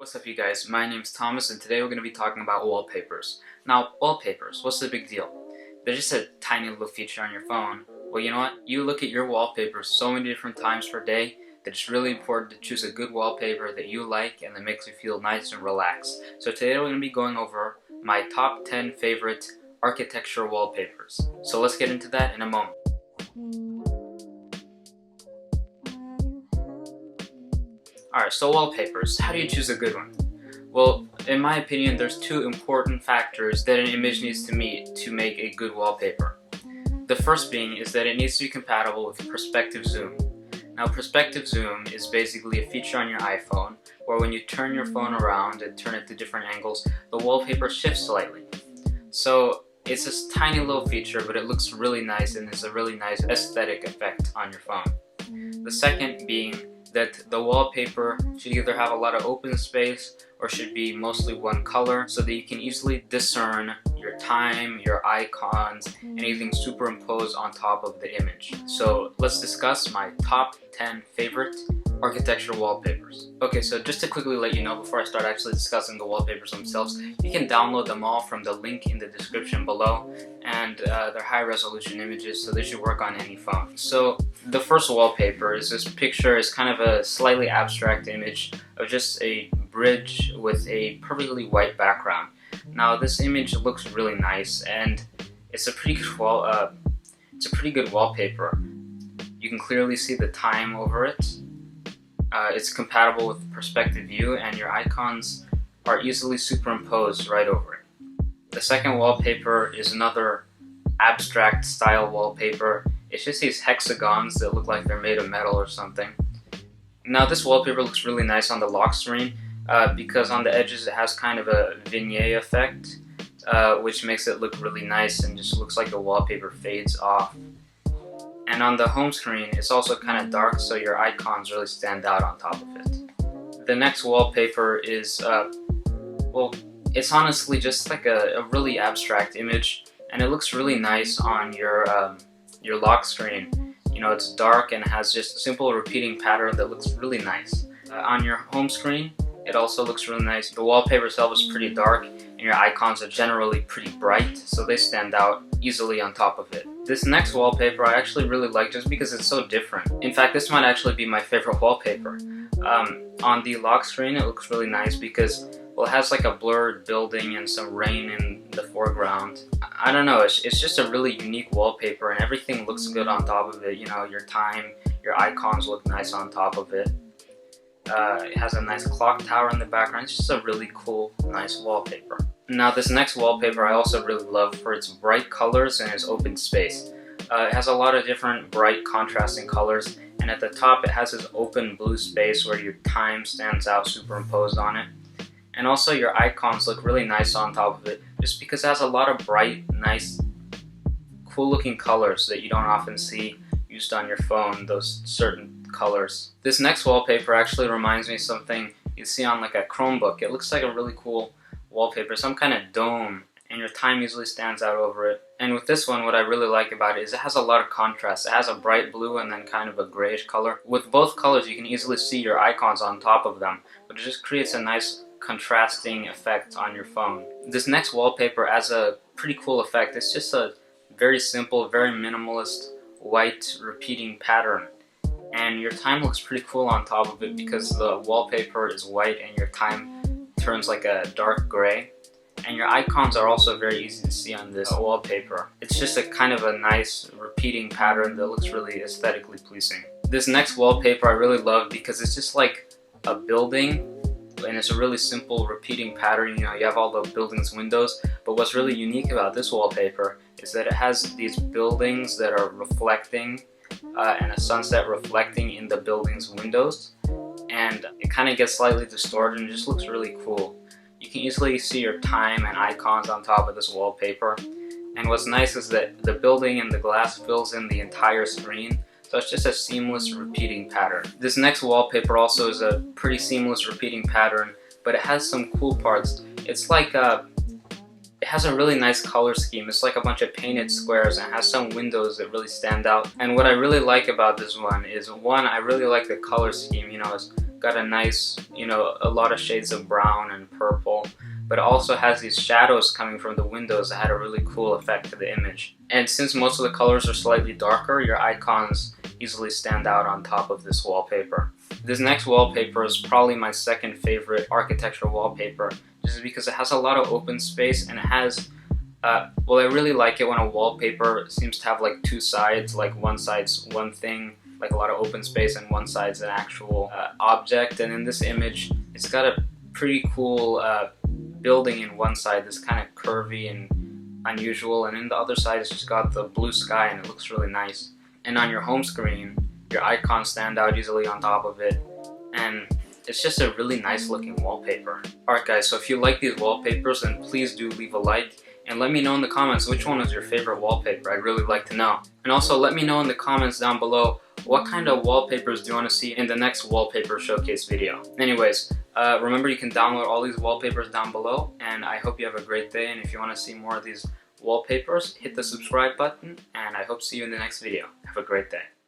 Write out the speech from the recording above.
What's up you guys, my name's Thomas and today we're going to be talking about wallpapers. Now, wallpapers, what's the big deal? They're just a tiny little feature on your phone. Well, you know what? You look at your wallpapers so many different times per day that it's really important to choose a good wallpaper that you like and that makes you feel nice and relaxed. So today we're going to be going over my top 10 favorite architecture wallpapers. So let's get into that in a moment. Alright, so wallpapers. How do you choose a good one? Well, in my opinion, there's two important factors that an image needs to meet to make a good wallpaper. The first being is that it needs to be compatible with perspective zoom. Now, perspective zoom is basically a feature on your iPhone where when you turn your phone around and turn it to different angles, the wallpaper shifts slightly. So it's this tiny little feature, but it looks really nice and it's a really nice aesthetic effect on your phone. The second being that the wallpaper should either have a lot of open space or should be mostly one color so that you can easily discern your time, your icons, anything superimposed on top of the image. So let's discuss my top 10 favorite architecture wallpapers. Okay, so just to quickly let you know before I start actually discussing the wallpapers themselves, you can download them all from the link in the description below, and they're high resolution images, so they should work on any phone. So the first wallpaper is this picture. Is kind of a slightly abstract image of just a bridge with a perfectly white background. Now this image looks really nice and it's a pretty good wallpaper. You can clearly see the time over it. It's compatible with perspective view and your icons are easily superimposed right over it. The second wallpaper is another abstract style wallpaper. It's just these hexagons that look like they're made of metal or something. Now this wallpaper looks really nice on the lock screen because on the edges it has kind of a vignette effect, which makes it look really nice and just looks like the wallpaper fades off. And on the home screen, it's also kind of dark, so your icons really stand out on top of it. The next wallpaper is, well, it's honestly just like a really abstract image, and it looks really nice on your lock screen. You know, it's dark and has just a simple repeating pattern that looks really nice. On your home screen, it also looks really nice. The wallpaper itself is pretty dark, and your icons are generally pretty bright, so they stand out easily on top of it. This next wallpaper I actually really like just because it's so different. In fact, this might actually be my favorite wallpaper. On the lock screen it looks really nice because, well, it has like a blurred building and some rain in the foreground. I don't know, it's just a really unique wallpaper and everything looks good on top of it. You know, your time, your icons look nice on top of it. It has a nice clock tower in the background. It's just a really cool, nice wallpaper. Now this next wallpaper I also really love for its bright colors and its open space. It has a lot of different bright contrasting colors, and at the top it has this open blue space where your time stands out superimposed on it. And also your icons look really nice on top of it just because it has a lot of bright, nice, cool looking colors that you don't often see used on your phone, those certain colors. This next wallpaper actually reminds me of something you see on like a Chromebook. It looks like a really cool wallpaper, some kind of dome, and your time easily stands out over it. And with this one, what I really like about it is it has a lot of contrast. It has a bright blue and then kind of a grayish color. With both colors you can easily see your icons on top of them, but it just creates a nice contrasting effect on your phone. This next wallpaper has a pretty cool effect. It's just a very simple, very minimalist white repeating pattern, and your time looks pretty cool on top of it because the wallpaper is white and your time turns like a dark gray, and your icons are also very easy to see on this wallpaper. It's just a kind of a nice repeating pattern that looks really aesthetically pleasing. This next wallpaper I really love because it's just like a building and it's a really simple repeating pattern. You know, you have all the building's windows, but what's really unique about this wallpaper is that it has these buildings that are reflecting and a sunset reflecting in the building's windows, and it kind of gets slightly distorted and just looks really cool. You can easily see your time and icons on top of this wallpaper, and what's nice is that the building and the glass fills in the entire screen, so it's just a seamless repeating pattern. This next wallpaper also is a pretty seamless repeating pattern, but it has some cool parts. It's like it has a really nice color scheme. It's like a bunch of painted squares and it has some windows that really stand out. And what I really like about this one is, one, I really like the color scheme. You know, it's got a nice, a lot of shades of brown and purple, but it also has these shadows coming from the windows that had a really cool effect to the image. And since most of the colors are slightly darker, your icons easily stand out on top of this wallpaper. This next wallpaper is probably my second favorite architectural wallpaper, just because it has a lot of open space, and it has well, I really like it when a wallpaper seems to have like two sides, like one side's one thing, like a lot of open space, and one side's an actual object. And in this image, it's got a pretty cool building in one side that's kind of curvy and unusual, and in the other side it's just got the blue sky, and it looks really nice. And on your home screen, your icons stand out easily on top of it, and it's just a really nice looking wallpaper. Alright guys, so if you like these wallpapers, then please do leave a like, and let me know in the comments which one was your favorite wallpaper. I'd really like to know. And also let me know in the comments down below what kind of wallpapers do you want to see in the next wallpaper showcase video. Anyways, remember you can download all these wallpapers down below, and I hope you have a great day. And if you want to see more of these wallpapers, hit the subscribe button, and I hope to see you in the next video. Have a great day.